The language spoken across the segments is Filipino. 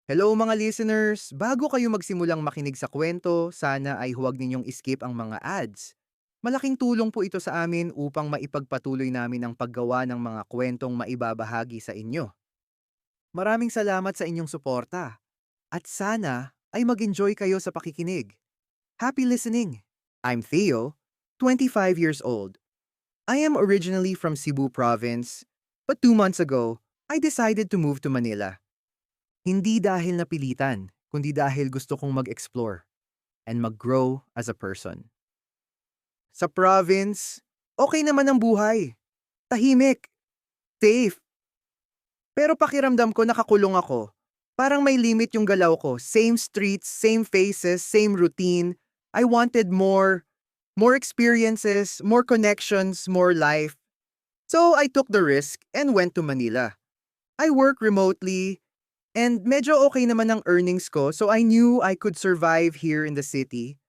Hello mga listeners! Bago kayo magsimulang makinig sa kwento, sana ay huwag ninyong skip ang mga ads. Malaking tulong po ito sa amin upang maipagpatuloy namin ang paggawa ng mga kwentong maibabahagi sa inyo. Maraming salamat sa inyong suporta. At sana ay mag-enjoy kayo sa pakikinig. Happy listening! I'm Theo, 25 years old. I am originally from Cebu province, but 2 months ago, I decided to move to Manila. Hindi dahil napilitan, kundi dahil gusto kong mag-explore and mag-grow as a person. Sa province, okay naman ang buhay. Tahimik, safe. Pero pakiramdam ko nakakulong ako. Parang may limit yung galaw ko. Same streets, same faces, same routine. I wanted more experiences, more connections, more life. So I took the risk and went to Manila. I work remotely, and medyo okay naman ang earnings ko, so I knew I could survive here in the city.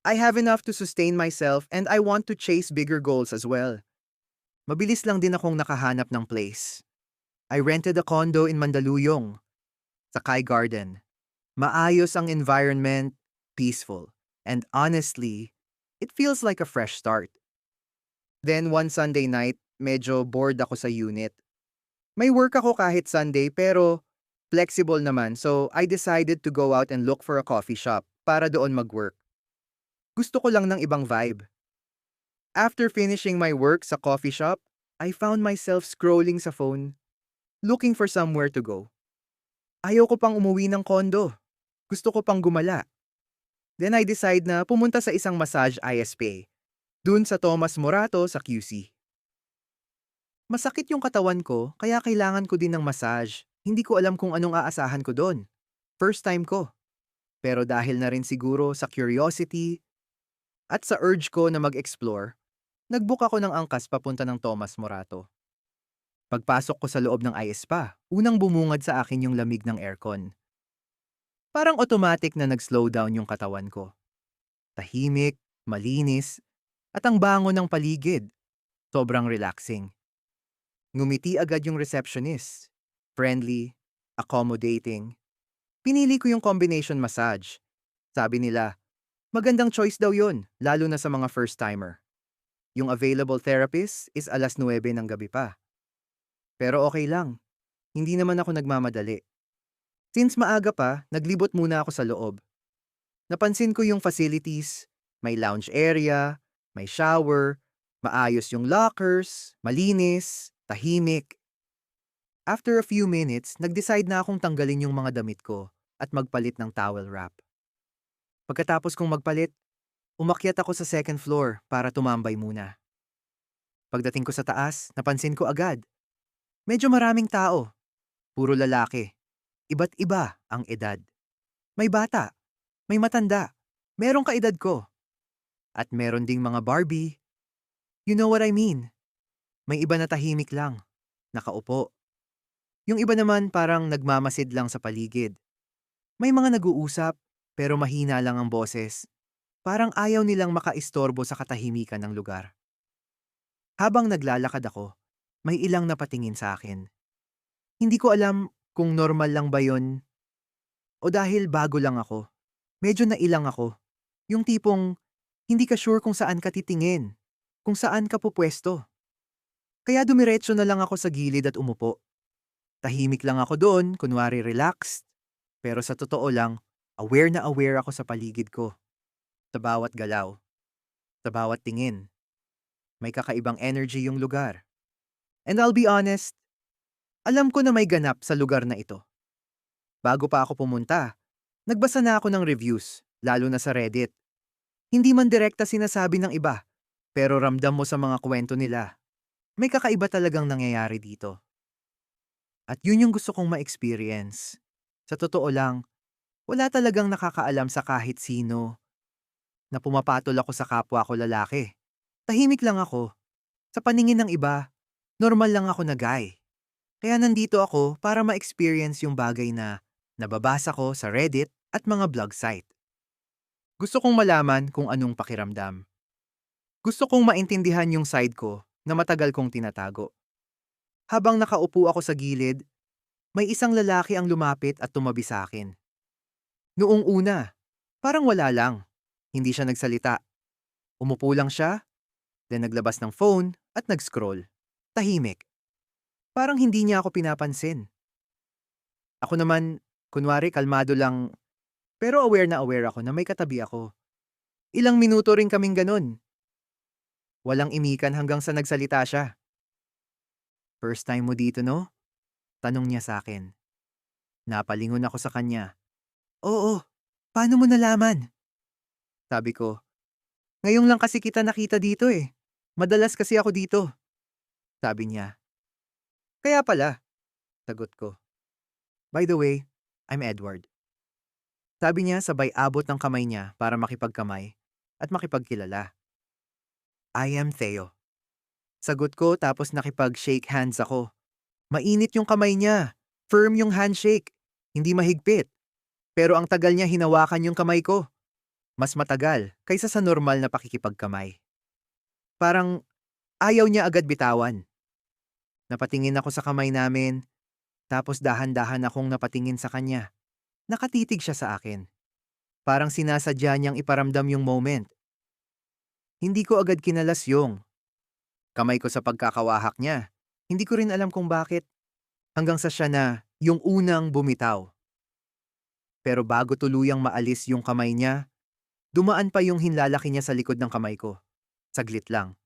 I have enough to sustain myself and I want to chase bigger goals as well. Mabilis lang din akong nakahanap ng place. I rented a condo in Mandaluyong, sa Kai Garden. Maayos ang environment, peaceful, and honestly, it feels like a fresh start. Then one Sunday night, medyo bored ako sa unit. May work ako kahit Sunday pero flexible naman, so I decided to go out and look for a coffee shop para doon mag-work. Gusto ko lang ng ibang vibe. After finishing my work sa coffee shop, I found myself scrolling sa phone, looking for somewhere to go. Ayaw ko pang umuwi ng kondo. Gusto ko pang gumala. Then I decide na pumunta sa isang massage ISP, dun sa Thomas Morato sa QC. Masakit yung katawan ko, kaya kailangan ko din ng massage. Hindi ko alam kung anong aasahan ko doon. First time ko. Pero dahil na rin siguro sa curiosity at sa urge ko na mag-explore, nag-book ako ng angkas papunta ng Thomas Morato. Pagpasok ko sa loob ng ISPA, unang bumungad sa akin yung lamig ng aircon. Parang automatic na nag-slow down yung katawan ko. Tahimik, malinis, at ang bango ng paligid. Sobrang relaxing. Ngumiti agad yung receptionist. Friendly, accommodating. Pinili ko yung combination massage. Sabi nila, magandang choice daw yun, lalo na sa mga first-timer. Yung available therapist is 9:00 ng gabi pa. Pero okay lang, hindi naman ako nagmamadali. Since maaga pa, naglibot muna ako sa loob. Napansin ko yung facilities, may lounge area, may shower, maayos yung lockers, malinis, tahimik. After a few minutes, nag-decide na akong tanggalin yung mga damit ko at magpalit ng towel wrap. Pagkatapos kong magpalit, umakyat ako sa second floor para tumambay muna. Pagdating ko sa taas, napansin ko agad. Medyo maraming tao. Puro lalaki. Iba't iba ang edad. May bata. May matanda. Merong kaedad ko. At meron ding mga Barbie. You know what I mean? May iba na tahimik lang. Nakaupo. Yung iba naman parang nagmamasid lang sa paligid. May mga nag-uusap, pero mahina lang ang boses. Parang ayaw nilang makaistorbo sa katahimikan ng lugar. Habang naglalakad ako, may ilang napatingin sa akin. Hindi ko alam kung normal lang ba yon o dahil bago lang ako. Medyo nailang ako. Yung tipong hindi ka sure kung saan ka titingin, kung saan ka pupwesto. Kaya dumiretso na lang ako sa gilid at umupo. Tahimik lang ako doon, kunwari relaxed. Pero sa totoo lang, aware na aware ako sa paligid ko. Sa bawat galaw, sa bawat tingin. May kakaibang energy yung lugar. And I'll be honest, alam ko na may ganap sa lugar na ito. Bago pa ako pumunta, nagbasa na ako ng reviews, lalo na sa Reddit. Hindi man direkta sinasabi ng iba, pero ramdam mo sa mga kwento nila. May kakaiba talagang nangyayari dito. At yun yung gusto kong ma-experience. Sa totoo lang, wala talagang nakakaalam sa kahit sino na pumapatol ako sa kapwa ko lalaki. Tahimik lang ako. Sa paningin ng iba, normal lang ako na guy. Kaya nandito ako para ma-experience yung bagay na nababasa ko sa Reddit at mga blog site. Gusto kong malaman kung anong pakiramdam. Gusto kong maintindihan yung side ko na matagal kong tinatago. Habang nakaupo ako sa gilid, May isang lalaki ang lumapit at tumabi sa akin. Noong una, parang wala lang. Hindi siya nagsalita. Umupo lang siya, then naglabas ng phone at nag-scroll. Tahimik. Parang hindi niya ako pinapansin. Ako naman, kunwari kalmado lang, pero aware na aware ako na may katabi ako. Ilang minuto rin kaming ganun. Walang imikan hanggang sa nagsalita siya. First time mo dito, no? Tanong niya sa akin. Napalingon ako sa kanya. Oo, paano mo nalaman? Sabi ko, ngayon lang kasi kita nakita dito eh. Madalas kasi ako dito. Sabi niya. Kaya pala, sagot ko. By the way, I'm Edward. Sabi niya sabay abot ng kamay niya para makipagkamay at makipagkilala. I am Theo. Sagot ko tapos nakipag-shake hands ako. Mainit yung kamay niya. Firm yung handshake. Hindi mahigpit. Pero ang tagal niya hinawakan yung kamay ko. Mas matagal kaysa sa normal na pakikipagkamay. Parang ayaw niya agad bitawan. Napatingin ako sa kamay namin, tapos dahan-dahan akong napatingin sa kanya. Nakatitig siya sa akin. Parang sinasadya niyang iparamdam yung moment. Hindi ko agad kinalas yung kamay ko sa pagkakawahak niya. Hindi ko rin alam kung bakit. Hanggang sa siya na yung unang bumitaw. Pero bago tuluyang maalis yung kamay niya, dumaan pa yung hinlalaki niya sa likod ng kamay ko. Saglit lang.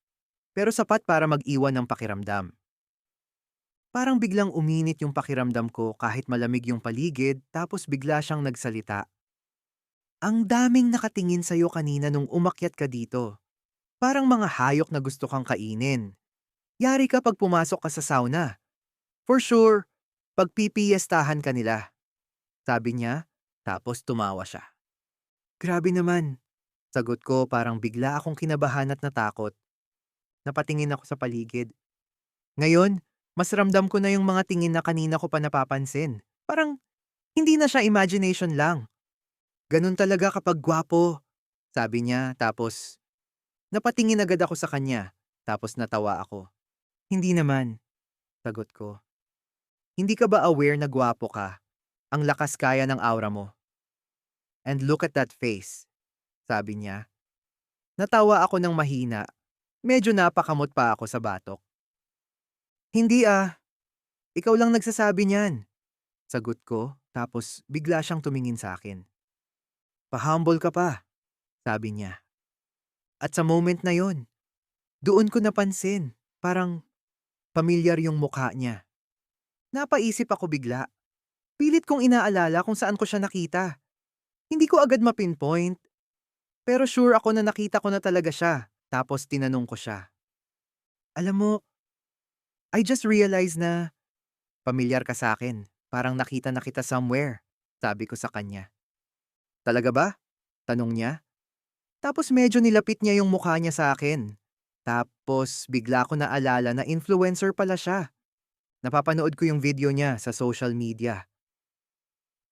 Pero sapat para mag-iwan ng pakiramdam. Parang biglang uminit yung pakiramdam ko kahit malamig yung paligid tapos bigla siyang nagsalita. Ang daming nakatingin sa'yo kanina nung umakyat ka dito. Parang mga hayok na gusto kang kainin. Yari ka pag pumasok ka sa sauna. For sure, pagpipiyestahan ka nila. Sabi niya, tapos tumawa siya. Grabe naman. Sagot ko parang bigla akong kinabahan at natakot. Napatingin ako sa paligid. Ngayon, mas ramdam ko na yung mga tingin na kanina ko pa napapansin. Parang hindi na siya imagination lang. Ganun talaga kapag gwapo. Sabi niya tapos napatingin agad ako sa kanya. Tapos natawa ako. Hindi naman. Sagot ko. Hindi ka ba aware na gwapo ka? Ang lakas kaya ng aura mo. And look at that face. Sabi niya. Natawa ako ng mahina. Medyo napakamot pa ako sa batok. Hindi ah. Ikaw lang nagsasabi niyan. Sagot ko, tapos bigla siyang tumingin sa akin. Pa-humble ka pa, sabi niya. At sa moment na yon, doon ko napansin, parang pamilyar yung mukha niya. Napaisip ako bigla. Pilit kong inaalala kung saan ko siya nakita. Hindi ko agad mapinpoint, pero sure ako na nakita ko na talaga siya. Tapos tinanong ko siya. Alam mo, I just realized na pamilyar ka sa akin. Parang nakita na kita somewhere, sabi ko sa kanya. Talaga ba? Tanong niya. Tapos medyo nilapit niya yung mukha niya sa akin. Tapos bigla ko naalala na influencer pala siya. Napapanood ko yung video niya sa social media.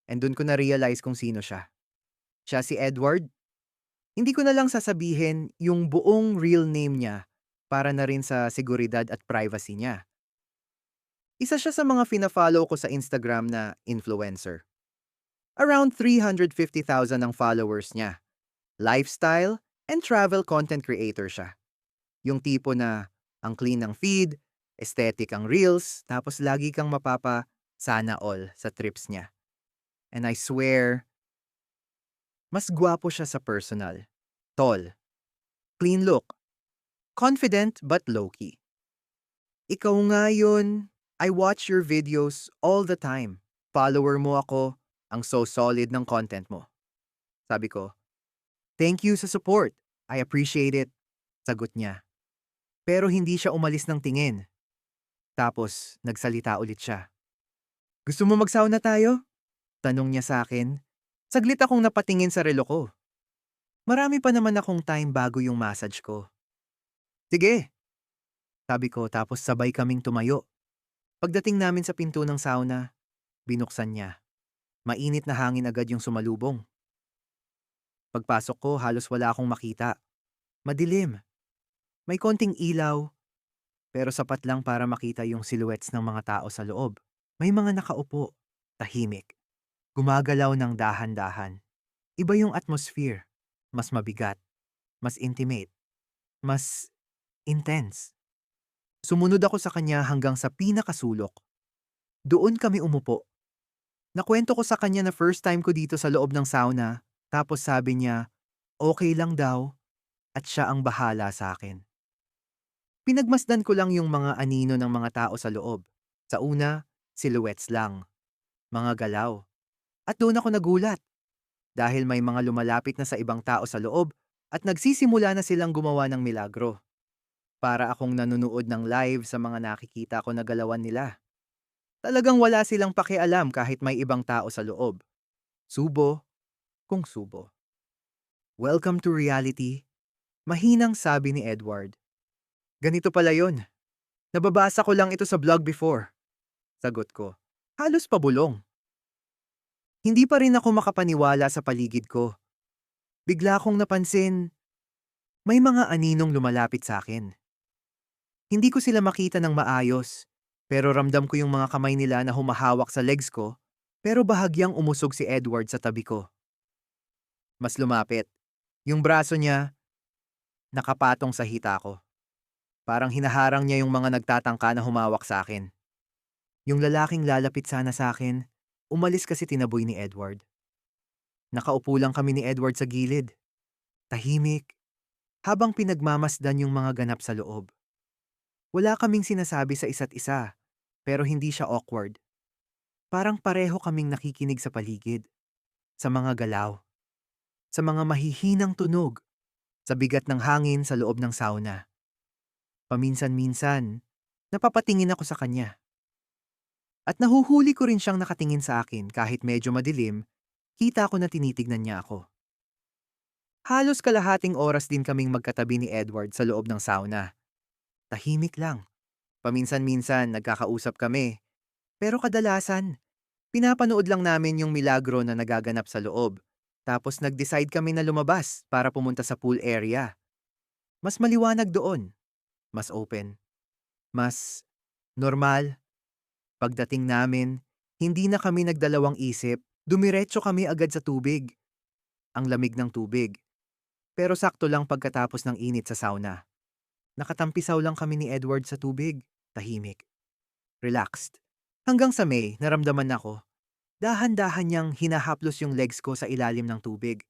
And dun ko na-realize kung sino siya. Siya si Edward. Hindi ko na lang sasabihin yung buong real name niya para na rin sa seguridad at privacy niya. Isa siya sa mga fina-follow ko sa Instagram na influencer. Around 350,000 ang followers niya. Lifestyle and travel content creator siya. Yung tipo na ang clean ng feed, aesthetic ang reels, tapos lagi kang mapapa sana all sa trips niya. And I swear, mas gwapo siya sa personal. Tall. Clean look. Confident but low-key. Ikaw nga yun. I watch your videos all the time. Follower mo ako. Ang so solid ng content mo. Sabi ko, thank you sa support. I appreciate it. Sagot niya. Pero hindi siya umalis ng tingin. Tapos, nagsalita ulit siya. Gusto mo mag-sauna tayo? Tanong niya sa akin. Saglit akong napatingin sa relo ko. Marami pa naman akong time bago yung massage ko. Sige, sabi ko tapos sabay kaming tumayo. Pagdating namin sa pinto ng sauna, binuksan niya. Mainit na hangin agad yung sumalubong. Pagpasok ko halos wala akong makita. Madilim. May konting ilaw, pero sapat lang para makita yung silhouettes ng mga tao sa loob. May mga nakaupo, tahimik, gumagalaw ng dahan-dahan. Iba yung atmosphere. Mas mabigat, mas intimate, mas intense. Sumunod ako sa kanya hanggang sa pinakasulok. Doon kami umupo. Nakwento ko sa kanya na first time ko dito sa loob ng sauna, tapos sabi niya, okay lang daw at siya ang bahala sa akin. Pinagmasdan ko lang yung mga anino ng mga tao sa loob. Sa una, silhouettes lang, mga galaw. At doon ako nagulat dahil may mga lumalapit na sa ibang tao sa loob at nagsisimula na silang gumawa ng milagro. Para akong nanonood ng live sa mga nakikita ko na galawan nila. Talagang wala silang pakialam kahit may ibang tao sa loob. Subo kung subo. Welcome to reality, mahinang sabi ni Edward. Ganito pala yon. Nababasa ko lang ito sa blog before. Sagot ko. Halos pabulong. Hindi pa rin ako makapaniwala sa paligid ko. Bigla kong napansin, may mga aninong lumalapit sa akin. Hindi ko sila makita ng maayos, pero ramdam ko yung mga kamay nila na humahawak sa legs ko, pero bahagyang umusog si Edward sa tabi ko. Mas lumapit. Yung braso niya, nakapatong sa hita ko. Parang hinaharang niya yung mga nagtatangka na humawak sa akin. Yung lalaking lalapit sana sa akin, umalis kasi tinaboy ni Edward. Nakaupo lang kami ni Edward sa gilid. Tahimik, habang pinagmamasdan yung mga ganap sa loob. Wala kaming sinasabi sa isa't isa, pero hindi siya awkward. Parang pareho kaming nakikinig sa paligid, sa mga galaw, sa mga mahihinang tunog, sa bigat ng hangin sa loob ng sauna. Paminsan-minsan, napapatingin ako sa kanya. At nahuhuli ko rin siyang nakatingin sa akin kahit medyo madilim, kita ko na tinitignan niya ako. Halos kalahating oras din kaming magkatabi ni Edward sa loob ng sauna. Tahimik lang. Paminsan-minsan nagkakausap kami, pero kadalasan, pinapanood lang namin yung milagro na nagaganap sa loob. Tapos nag-decide kami na lumabas para pumunta sa pool area. Mas maliwanag doon, mas open, mas normal. Pagdating namin, hindi na kami nagdalawang isip, dumiretso kami agad sa tubig. Ang lamig ng tubig. Pero sakto lang pagkatapos ng init sa sauna. Nakatampisaw lang kami ni Edward sa tubig, tahimik, relaxed. Hanggang sa may naramdaman ako, dahan-dahan niyang hinahaplos yung legs ko sa ilalim ng tubig.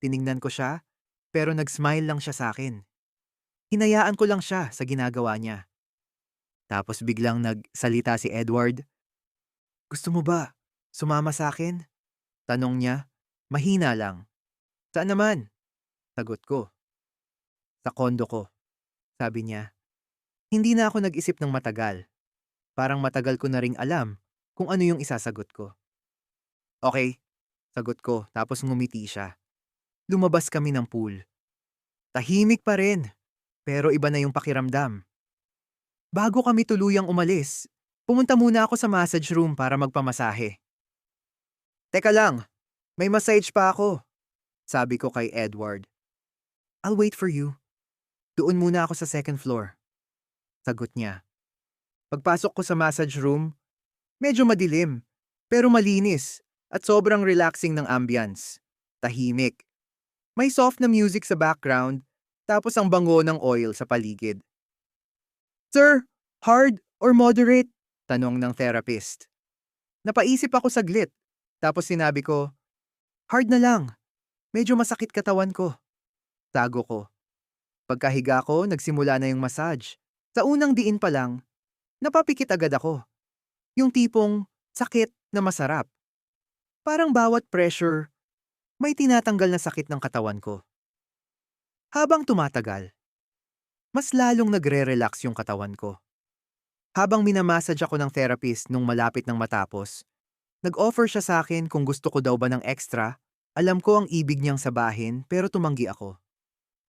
Tiningnan ko siya, pero nag-smile lang siya sa akin. Hinayaan ko lang siya sa ginagawa niya. Tapos biglang nagsalita si Edward. Gusto mo ba sumama sa akin? Tanong niya, mahina lang. Saan naman? Sagot ko. Sa kondo ko, sabi niya. Hindi na ako nag-isip ng matagal. Parang matagal ko na ring alam kung ano yung isasagot ko. Okay, sagot ko tapos ngumiti siya. Lumabas kami ng pool. Tahimik pa rin, pero iba na yung pakiramdam. Bago kami tuluyang umalis, pumunta muna ako sa massage room para magpamasahe. Teka lang, may massage pa ako, sabi ko kay Edward. I'll wait for you. Doon muna ako sa second floor. Sagot niya. Pagpasok ko sa massage room, medyo madilim, pero malinis at sobrang relaxing ng ambience. Tahimik. May soft na music sa background, tapos ang bango ng oil sa paligid. Sir, hard or moderate? Tanong ng therapist. Napaisip ako saglit, tapos sinabi ko, hard na lang. Medyo masakit katawan ko. Tago ko. Pagkahiga ko, nagsimula na yung massage. Sa unang diin pa lang, napapikit agad ako. Yung tipong sakit na masarap. Parang bawat pressure, may tinatanggal na sakit ng katawan ko. Habang tumatagal, mas lalong nagre-relax yung katawan ko. Habang minamassage ako ng therapist nung malapit ng matapos, nag-offer siya sa akin kung gusto ko daw ba ng extra. Alam ko ang ibig niyang sabahin pero tumanggi ako.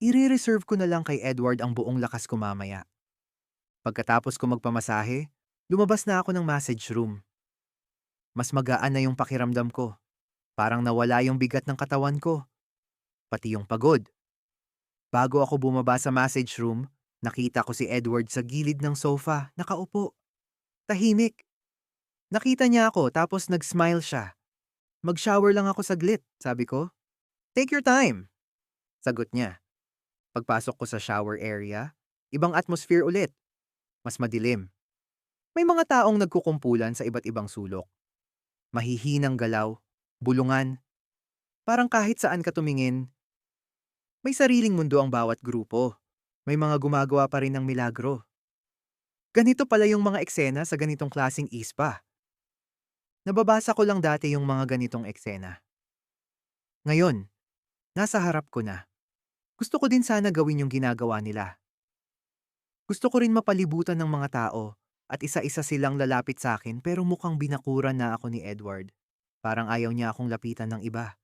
I-reserve ko na lang kay Edward ang buong lakas ko mamaya. Pagkatapos ko magpamasahe, lumabas na ako ng massage room. Mas magaan na yung pakiramdam ko. Parang nawala yung bigat ng katawan ko. Pati yung pagod. Bago ako bumaba sa massage room, nakita ko si Edward sa gilid ng sofa, nakaupo. Tahimik. Nakita niya ako tapos nag-smile siya. Mag-shower lang ako saglit, sabi ko. Take your time, sagot niya. Pagpasok ko sa shower area, ibang atmosphere ulit, mas madilim. May mga taong nagkukumpulan sa iba't ibang sulok. Mahihinang galaw, bulungan, parang kahit saan ka tumingin, may sariling mundo ang bawat grupo. May mga gumagawa pa rin ng milagro. Ganito pala yung mga eksena sa ganitong klasing ispa. Nababasa ko lang dati yung mga ganitong eksena. Ngayon, nasa harap ko na. Gusto ko din sana gawin yung ginagawa nila. Gusto ko rin mapalibutan ng mga tao at isa-isa silang lalapit sa akin pero mukhang binakuran na ako ni Edward. Parang ayaw niya akong lapitan ng iba.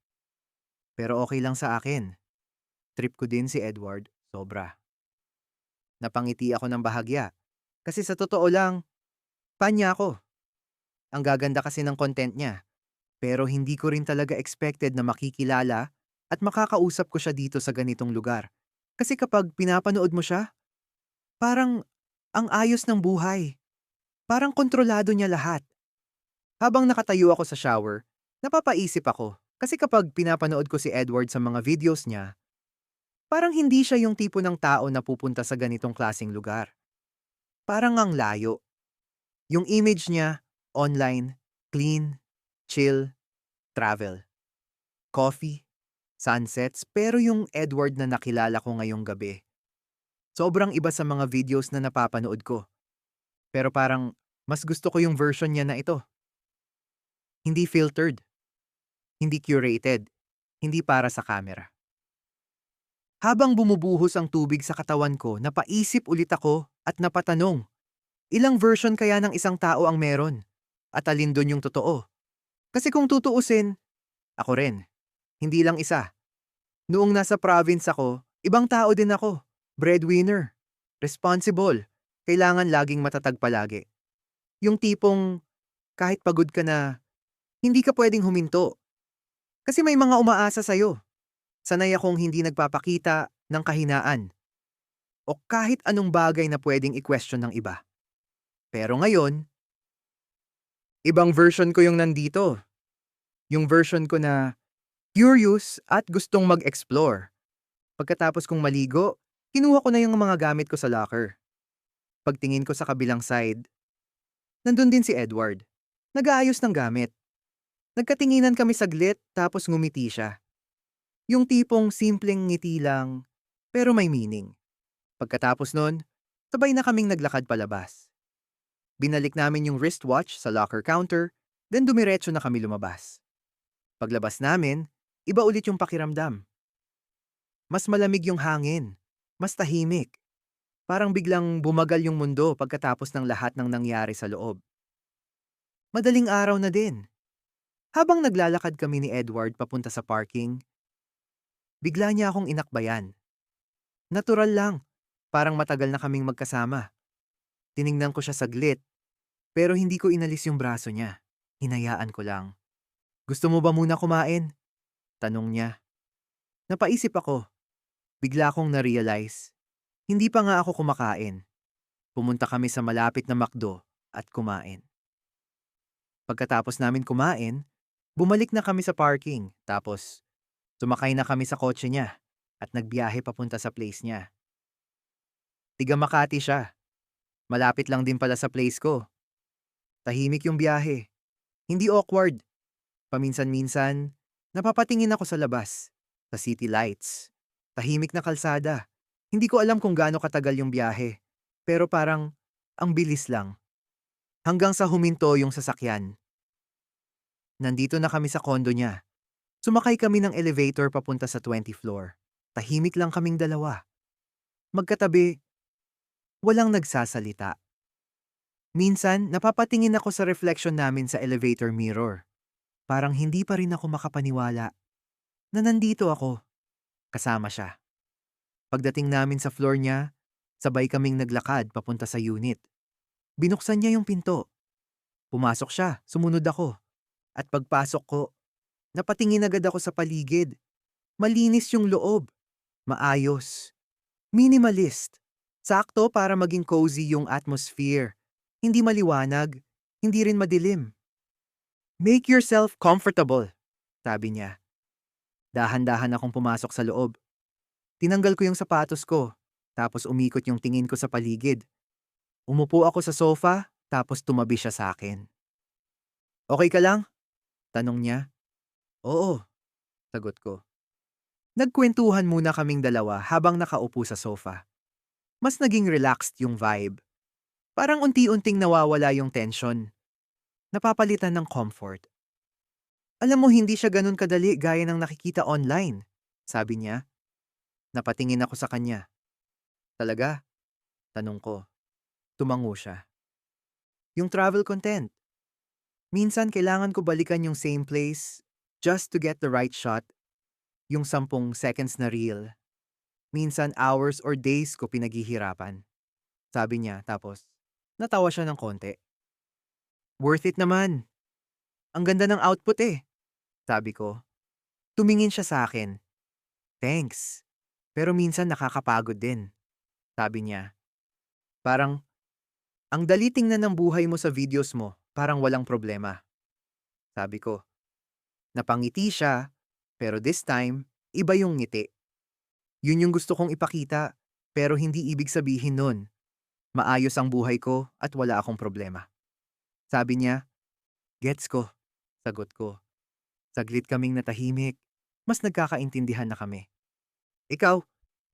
Pero okay lang sa akin. Trip ko din si Edward, sobra. Napangiti ako ng bahagya. Kasi sa totoo lang, fan niya ako. Ang gaganda kasi ng content niya. Pero hindi ko rin talaga expected na makikilala at makakausap ko siya dito sa ganitong lugar. Kasi kapag pinapanood mo siya, parang ang ayos ng buhay. Parang kontrolado niya lahat. Habang nakatayo ako sa shower, napapaisip ako. Kasi kapag pinapanood ko si Edward sa mga videos niya, parang hindi siya yung tipo ng tao na pupunta sa ganitong klaseng lugar. Parang ang layo. Yung image niya, online, clean, chill, travel, coffee, sunsets, pero yung Edward na nakilala ko ngayong gabi, sobrang iba sa mga videos na napapanood ko. Pero parang mas gusto ko yung version niya na ito. Hindi filtered, hindi curated, hindi para sa camera. Habang bumubuhos ang tubig sa katawan ko, napaisip ulit ako at napatanong, ilang version kaya ng isang tao ang meron? At alin doon yung totoo? Kasi kung tutuusin, ako rin. Hindi lang isa. Noong nasa province ako, ibang tao din ako. Breadwinner. Responsible. Kailangan laging matatag palagi. Yung tipong kahit pagod ka na, hindi ka pwedeng huminto. Kasi may mga umaasa sa'yo. Sanay akong hindi nagpapakita ng kahinaan. O kahit anong bagay na pwedeng i-question ng iba. Pero ngayon, ibang version ko yung nandito. Yung version ko na curious at gustong mag-explore. Pagkatapos kong maligo, kinuha ko na yung mga gamit ko sa locker. Pagtingin ko sa kabilang side, nandun din si Edward. Nag-aayos ng gamit. Nagkatinginan kami saglit tapos ngumiti siya. Yung tipong simpleng ngiti lang, pero may meaning. Pagkatapos nun, sabay na kaming naglakad palabas. Binalik namin yung wristwatch sa locker counter, then dumiretso na kami lumabas. Paglabas namin, iba ulit yung pakiramdam. Mas malamig yung hangin, mas tahimik. Parang biglang bumagal yung mundo pagkatapos ng lahat ng nangyari sa loob. Madaling araw na din. Habang naglalakad kami ni Edward papunta sa parking, bigla niya akong inakbayan. Natural lang, parang matagal na kaming magkasama. Tiningnan ko siya saglit, pero hindi ko inalis yung braso niya. Hinayaan ko lang. Gusto mo ba muna kumain? Tanong niya. Napaisip ako. Bigla akong na-realize. Hindi pa nga ako kumakain. Pumunta kami sa malapit na McDo at kumain. Pagkatapos namin kumain, bumalik na kami sa parking tapos sumakay na kami sa kotse niya at nagbiyahe papunta sa place niya. Tiga Makati siya. Malapit lang din pala sa place ko. Tahimik yung biyahe. Hindi awkward. Paminsan-minsan, napapatingin ako sa labas, sa city lights. Tahimik na kalsada. Hindi ko alam kung gaano katagal yung biyahe. Pero parang, ang bilis lang. Hanggang sa huminto yung sasakyan. Nandito na kami sa kondo niya. Sumakay kami ng elevator papunta sa 20th floor. Tahimik lang kaming dalawa. Magkatabi, walang nagsasalita. Minsan, napapatingin ako sa reflection namin sa elevator mirror. Parang hindi pa rin ako makapaniwala na nandito ako, kasama siya. Pagdating namin sa floor niya, sabay kaming naglakad papunta sa unit. Binuksan niya yung pinto. Pumasok siya, sumunod ako. At pagpasok ko, napatingin agad ako sa paligid. Malinis yung loob. Maayos. Minimalist. Sakto para maging cozy yung atmosphere. Hindi maliwanag, hindi rin madilim. Make yourself comfortable, sabi niya. Dahan-dahan akong pumasok sa loob. Tinanggal ko yung sapatos ko, tapos umikot yung tingin ko sa paligid. Umupo ako sa sofa, tapos tumabi siya sa akin. Okay ka lang? Tanong niya. Oo, sagot ko. Nagkwentuhan muna kaming dalawa habang nakaupo sa sofa. Mas naging relaxed yung vibe. Parang unti-unting nawawala yung tension. Napapalitan ng comfort. Alam mo, hindi siya ganun kadali gaya ng nakikita online, sabi niya. Napatingin ako sa kanya. Talaga? Tanong ko. Tumango siya. Yung travel content. Minsan kailangan ko balikan yung same place just to get the right shot. Yung 10 seconds na reel. Minsan hours or days ko pinaghihirapan. Sabi niya, tapos natawa siya ng konti. Worth it naman. Ang ganda ng output eh, sabi ko. Tumingin siya sa akin. Thanks. Pero minsan nakakapagod din, sabi niya. Parang, ang dali tingnan ng buhay mo sa videos mo, parang walang problema, sabi ko. Napangiti siya, pero this time, iba yung ngiti. Yun yung gusto kong ipakita, pero hindi ibig sabihin nun. Maayos ang buhay ko at wala akong problema. Sabi niya, gets ko, sagot ko. Saglit kaming natahimik, mas nagkakaintindihan na kami. Ikaw,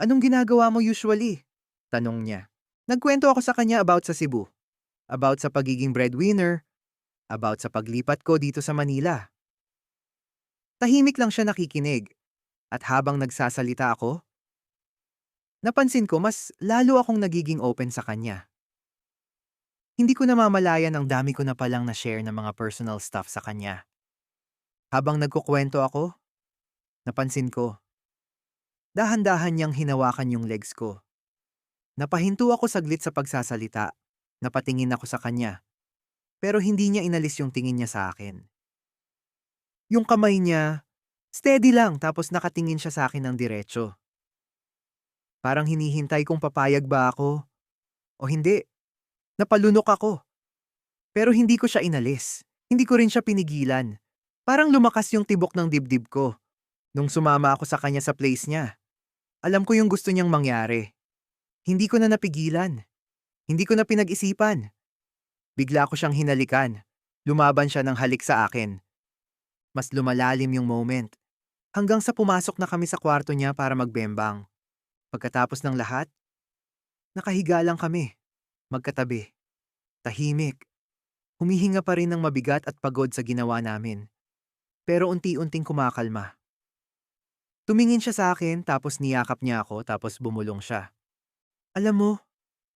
anong ginagawa mo usually? Tanong niya. Nagkwento ako sa kanya about sa Cebu, about sa pagiging breadwinner, about sa paglipat ko dito sa Manila. Tahimik lang siya nakikinig, at habang nagsasalita ako, napansin ko mas lalo akong nagiging open sa kanya. Hindi ko namamalayan ang dami ko na palang na-share ng mga personal stuff sa kanya. Habang nagkukwento ako, napansin ko, dahan-dahan niyang hinawakan yung legs ko. Napahinto ako saglit sa pagsasalita, napatingin ako sa kanya, pero hindi niya inalis yung tingin niya sa akin. Yung kamay niya, steady lang tapos nakatingin siya sa akin ng diretso. Parang hinihintay kung papayag ba ako o hindi. Napalunok ako. Pero hindi ko siya inalis. Hindi ko rin siya pinigilan. Parang lumakas yung tibok ng dibdib ko nung sumama ako sa kanya sa place niya. Alam ko yung gusto niyang mangyari. Hindi ko na napigilan. Hindi ko na pinag-isipan. Bigla ko siyang hinalikan. Lumaban siya ng halik sa akin. Mas lumalalim yung moment. Hanggang sa pumasok na kami sa kwarto niya para magbembang. Pagkatapos ng lahat, nakahiga lang kami. Magkatabi. Tahimik. Humihinga pa rin ng mabigat at pagod sa ginawa namin. Pero unti-unting kumakalma. Tumingin siya sa akin tapos niyakap niya ako tapos bumulong siya. Alam mo,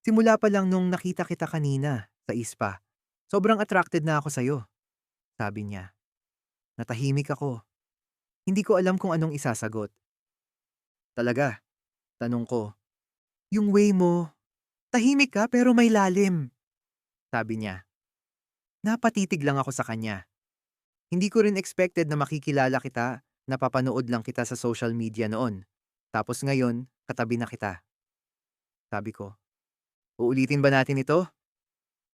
simula pa lang nung nakita kita kanina sa ispa, sobrang attracted na ako sa'yo, sabi niya. Natahimik ako. Hindi ko alam kung anong isasagot. Talaga? Tanong ko. Yung way mo, tahimik ka pero may lalim, sabi niya. Napatitig lang ako sa kanya. Hindi ko rin expected na makikilala kita, napapanood lang kita sa social media noon. Tapos ngayon, katabi na kita. Sabi ko, uulitin ba natin ito?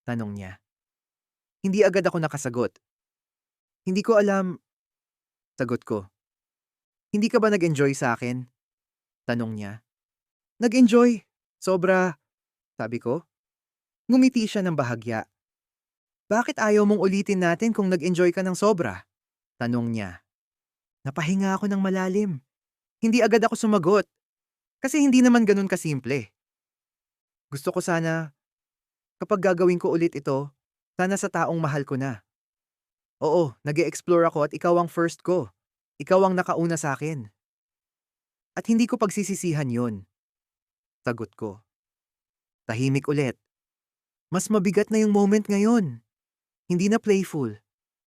Tanong niya. Hindi agad ako nakasagot. Hindi ko alam, sagot ko. Hindi ka ba nag-enjoy sa akin? Tanong niya. Nag-enjoy. Sobra, sabi ko. Ngumiti siya ng bahagya. Bakit ayaw mong ulitin natin kung nag-enjoy ka ng sobra? Tanong niya. Napahinga ako ng malalim. Hindi agad ako sumagot. Kasi hindi naman ganun kasimple. Gusto ko sana, kapag gagawin ko ulit ito, sana sa taong mahal ko na. Oo, nag-e-explore ako at ikaw ang first ko. Ikaw ang nakauna sa akin. At hindi ko pagsisisihan yon. Sagot ko. Tahimik ulit. Mas mabigat na yung moment ngayon. Hindi na playful.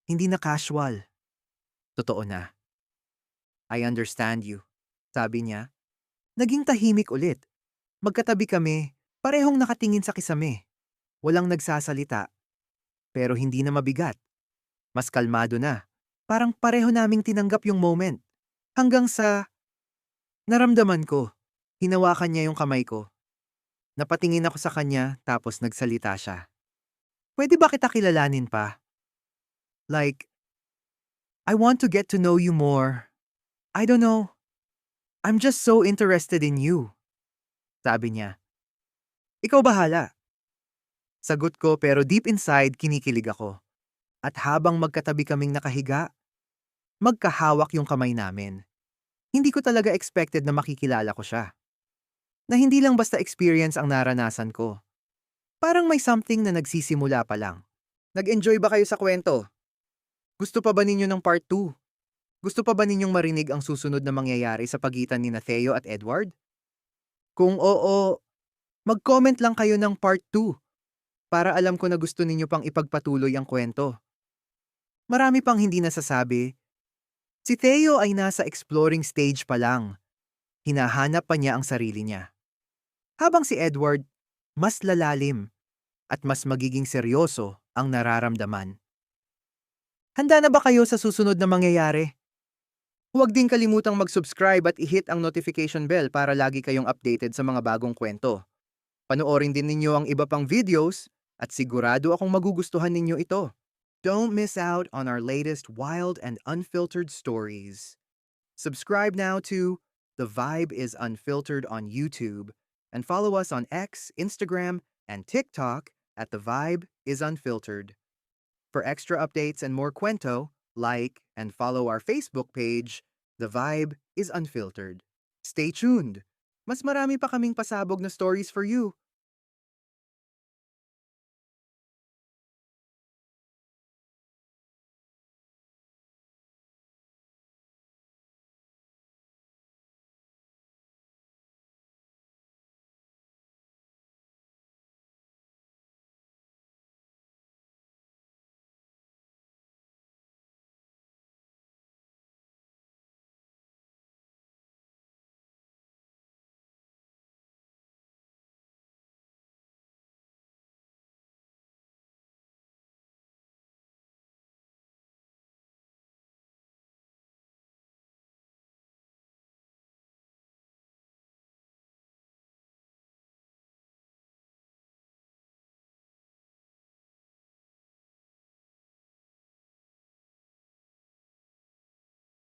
Hindi na casual. Totoo na. I understand you. Sabi niya. Naging tahimik ulit. Magkatabi kami, parehong nakatingin sa kisame. Walang nagsasalita. Pero hindi na mabigat. Mas kalmado na. Parang pareho naming tinanggap yung moment. Hanggang sa naramdaman ko. Hinawakan niya yung kamay ko. Napatingin ako sa kanya tapos nagsalita siya. Pwede ba kita kilalanin pa? Like, I want to get to know you more. I don't know. I'm just so interested in you. Sabi niya. Ikaw bahala. Sagot ko pero deep inside kinikilig ako. At habang magkatabi kaming nakahiga, magkahawak yung kamay namin. Hindi ko talaga expected na makikilala ko siya. Na hindi lang basta experience ang naranasan ko. Parang may something na nagsisimula pa lang. Nag-enjoy ba kayo sa kwento? Gusto pa ba ninyo ng part 2? Gusto pa ba ninyong marinig ang susunod na mangyayari sa pagitan ni Theo at Edward? Kung oo, mag-comment lang kayo ng part 2 para alam ko na gusto ninyo pang ipagpatuloy ang kwento. Marami pang hindi nasasabi. Si Theo ay nasa exploring stage pa lang. Hinahanap pa niya ang sarili niya. Habang si Edward, mas lalalim at mas magiging seryoso ang nararamdaman. Handa na ba kayo sa susunod na mangyayari? Huwag din kalimutang mag-subscribe at i-hit ang notification bell para lagi kayong updated sa mga bagong kwento. Panoorin din ninyo ang iba pang videos at sigurado akong magugustuhan ninyo ito. Don't miss out on our latest wild and unfiltered stories. Subscribe now to The Vibe is Unfiltered on YouTube and follow us on X, Instagram, and TikTok at The Vibe is Unfiltered. For extra updates and more kwento, like and follow our Facebook page, The Vibe is Unfiltered. Stay tuned! Mas marami pa kaming pasabog na stories for you.